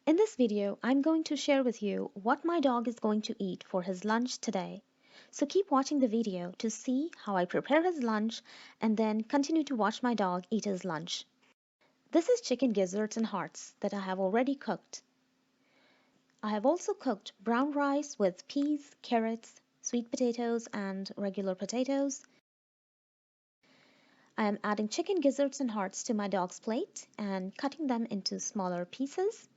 In this video, I'm going to share with you what my dog is going to eat for his lunch today. So keep watching the video to see how I prepare his lunch and then continue to watch my dog eat his lunch. This is chicken gizzards and hearts that I have already cooked. I have also cooked brown rice with peas, carrots, sweet potatoes, and regular potatoes. I am adding chicken gizzards and hearts to my dog's plate and cutting them into smaller pieces.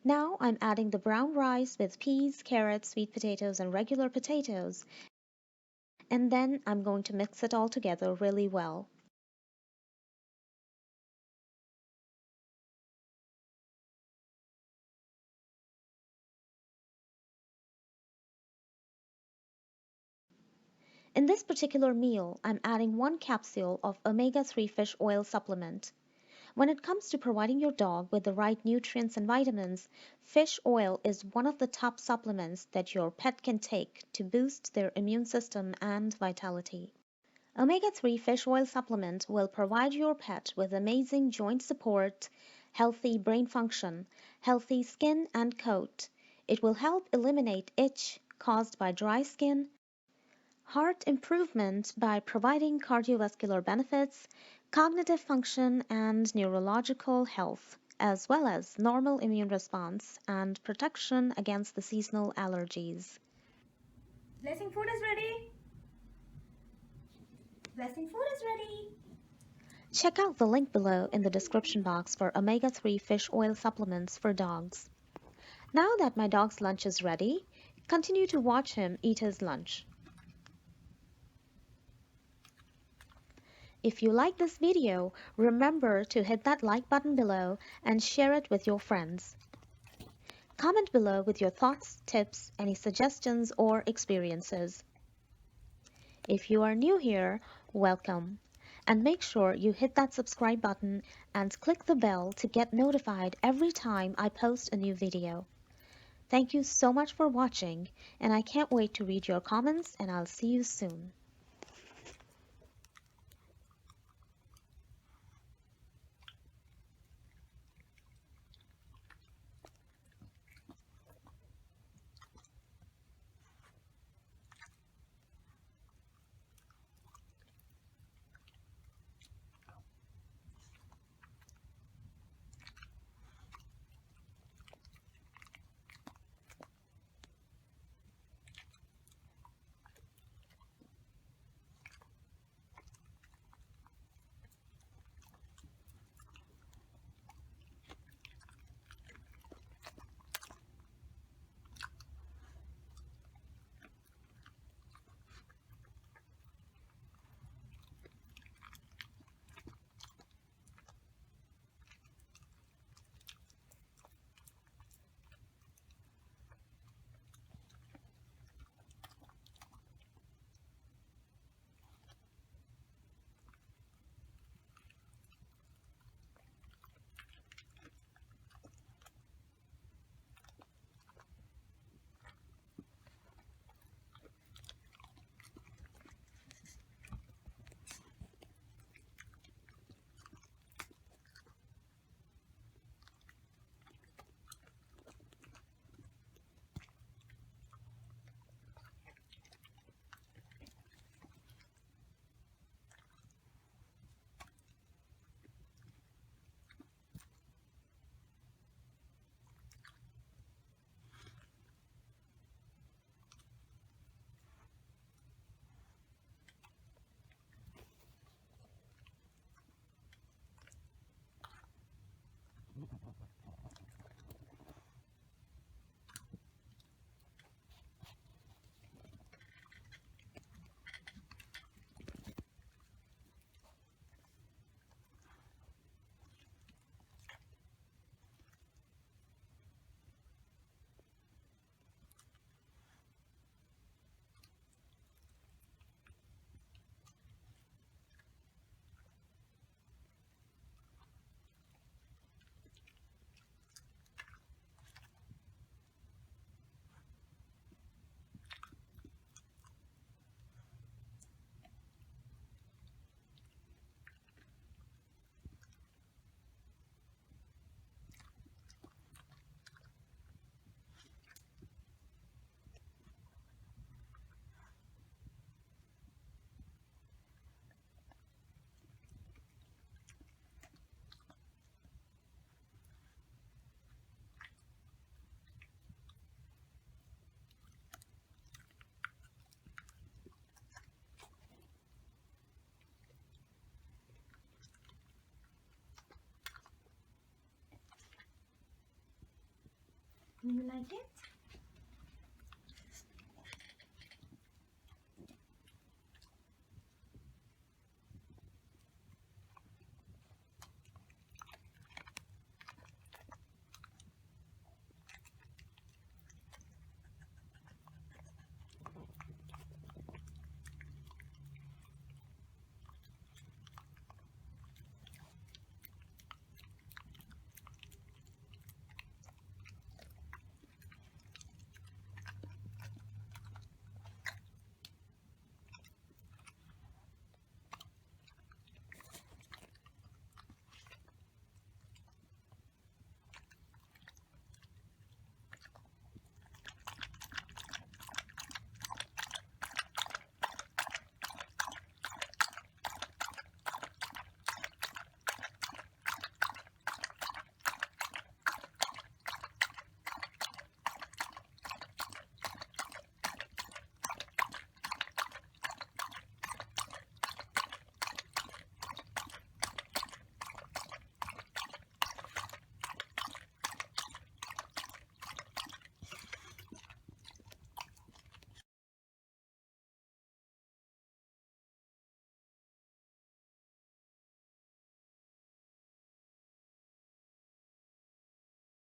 Now I'm adding the brown rice with peas, carrots, sweet potatoes, and regular potatoes, and then I'm going to mix it all together really well. In this particular meal, I'm adding 1 capsule of omega-3 fish oil supplement. When it comes to providing your dog with the right nutrients and vitamins, fish oil is one of the top supplements that your pet can take to boost their immune system and vitality. Omega-3 fish oil supplement will provide your pet with amazing joint support, healthy brain function, healthy skin and coat. It will help eliminate itch caused by dry skin, heart improvement by providing cardiovascular benefits, cognitive function and neurological health, as well as normal immune response and protection against the seasonal allergies. Blessing food is ready. Blessing food is ready. Check out the link below in the description box for omega-3 fish oil supplements for dogs. Now that my dog's lunch is ready, continue to watch him eat his lunch. If you like this video, remember to hit that like button below and share it with your friends. Comment below with your thoughts, tips, any suggestions or experiences. If you are new here, welcome. And make sure you hit that subscribe button and click the bell to get notified every time I post a new video. Thank you so much for watching, and I can't wait to read your comments, and I'll see you soon. Do you like it?